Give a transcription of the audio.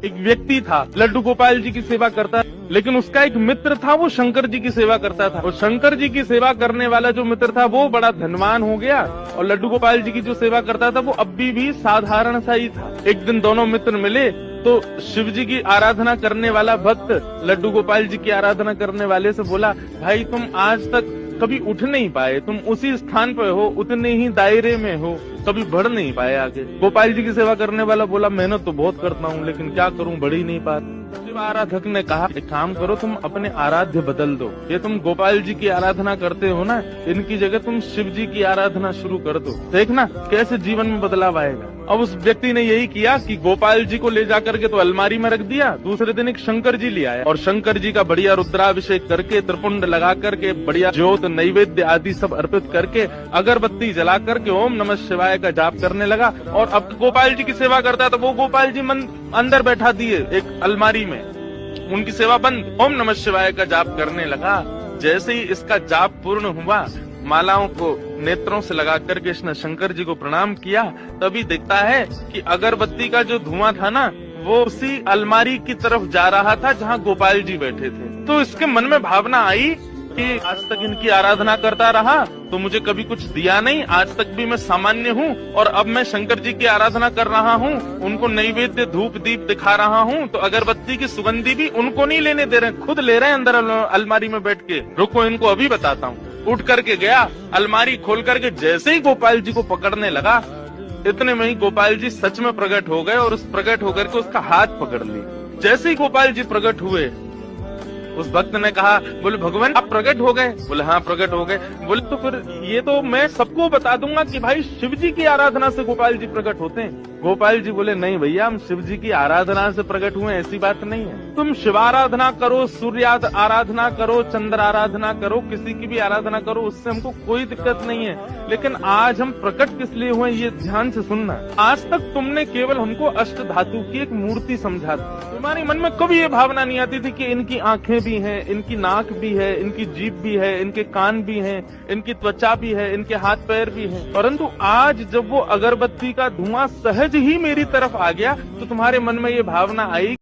एक व्यक्ति था, लड्डू गोपाल जी की सेवा करता, लेकिन उसका एक मित्र था, वो शंकर जी की सेवा करता था। और शंकर जी की सेवा करने वाला जो मित्र था वो बड़ा धनवान हो गया, और लड्डू गोपाल जी की जो सेवा करता था वो अभी भी साधारण सा ही था। एक दिन दोनों मित्र मिले तो शिव जी की आराधना करने वाला भक्त लड्डू गोपाल जी की आराधना करने वाले से बोला, भाई तुम आज तक कभी उठ नहीं पाए, तुम उसी स्थान पे हो, उतने ही दायरे में हो, कभी बढ़ नहीं पाए आगे। गोपाल जी की सेवा करने वाला बोला, मेहनत तो बहुत करता हूँ लेकिन क्या करूँ, बढ़ ही नहीं पा। शिव आराधक ने कहा, एक काम करो, तुम अपने आराध्य बदल दो। ये तुम गोपाल जी की आराधना करते हो ना, इनकी जगह तुम शिव जी की आराधना शुरू कर दो, देखना कैसे जीवन में बदलाव आएगा। अब उस व्यक्ति ने यही किया कि गोपाल जी को ले जाकर के तो अलमारी में रख दिया। दूसरे दिन एक शंकर जी ले आया और शंकर जी का बढ़िया रुद्राभिषेक करके, त्रिपुंड लगा करके, बढ़िया ज्योत नैवेद्य आदि सब अर्पित करके, अगरबत्ती जला करके ओम नमः शिवाय का जाप करने लगा। और अब गोपाल जी की सेवा करता है तो वो गोपाल जी अंदर बैठा दिए एक अलमारी में, उनकी सेवा बंद, ओम नमः शिवाय का जाप करने लगा। जैसे ही इसका जाप पूर्ण हुआ, मालाओं को नेत्रों से लगा करके इसने शंकर जी को प्रणाम किया, तभी देखता है कि अगरबत्ती का जो धुआं था ना, वो उसी अलमारी की तरफ जा रहा था जहाँ गोपाल जी बैठे थे। तो इसके मन में भावना आई कि आज तक इनकी आराधना करता रहा तो मुझे कभी कुछ दिया नहीं, आज तक भी मैं सामान्य हूँ, और अब मैं शंकर जी की आराधना कर रहा हूँ, उनको नैवेद्य धूप दीप दिखा रहा हूँ, तो अगरबत्ती की सुगंधी भी उनको नहीं लेने दे रहे, खुद ले रहे हैं अंदर अलमारी में बैठ के। रुको इनको अभी बताता हूँ। उठ करके गया, अलमारी खोल करके जैसे ही गोपाल जी को पकड़ने लगा, इतने में ही गोपाल जी सच में प्रकट हो गए और उस प्रकट होकर के उसका हाथ पकड़ ली। जैसे ही गोपाल जी प्रकट हुए, उस भक्त ने कहा, बोले भगवान आप प्रकट हो गए? बोले हाँ प्रकट हो गए। बोले तो फिर ये तो मैं सबको बता दूंगा कि भाई शिव जी की आराधना से गोपाल जी प्रकट होते हैं। गोपाल जी बोले, नहीं भैया, हम शिव जी की आराधना से प्रकट हुए, ऐसी बात नहीं है। तुम शिव आराधना करो, सूर्य आराधना करो, चंद्र आराधना करो, किसी की भी आराधना करो, उससे हमको कोई दिक्कत नहीं है, लेकिन आज हम प्रकट किस लिए हुए ये ध्यान से सुनना। आज तक तुमने केवल हमको अष्ट धातु की एक मूर्ति समझा थी, तुम्हारे मन में कभी ये भावना नहीं आती थी कि इनकी आंखें भी हैं, इनकी नाक भी है, इनकी जीभ भी है, इनके कान भी हैं, इनकी त्वचा भी है, इनके हाथ पैर भी हैं। परंतु आज जब वो अगरबत्ती का धुआं सहज ही मेरी तरफ आ गया तो तुम्हारे मन में ये भावना आई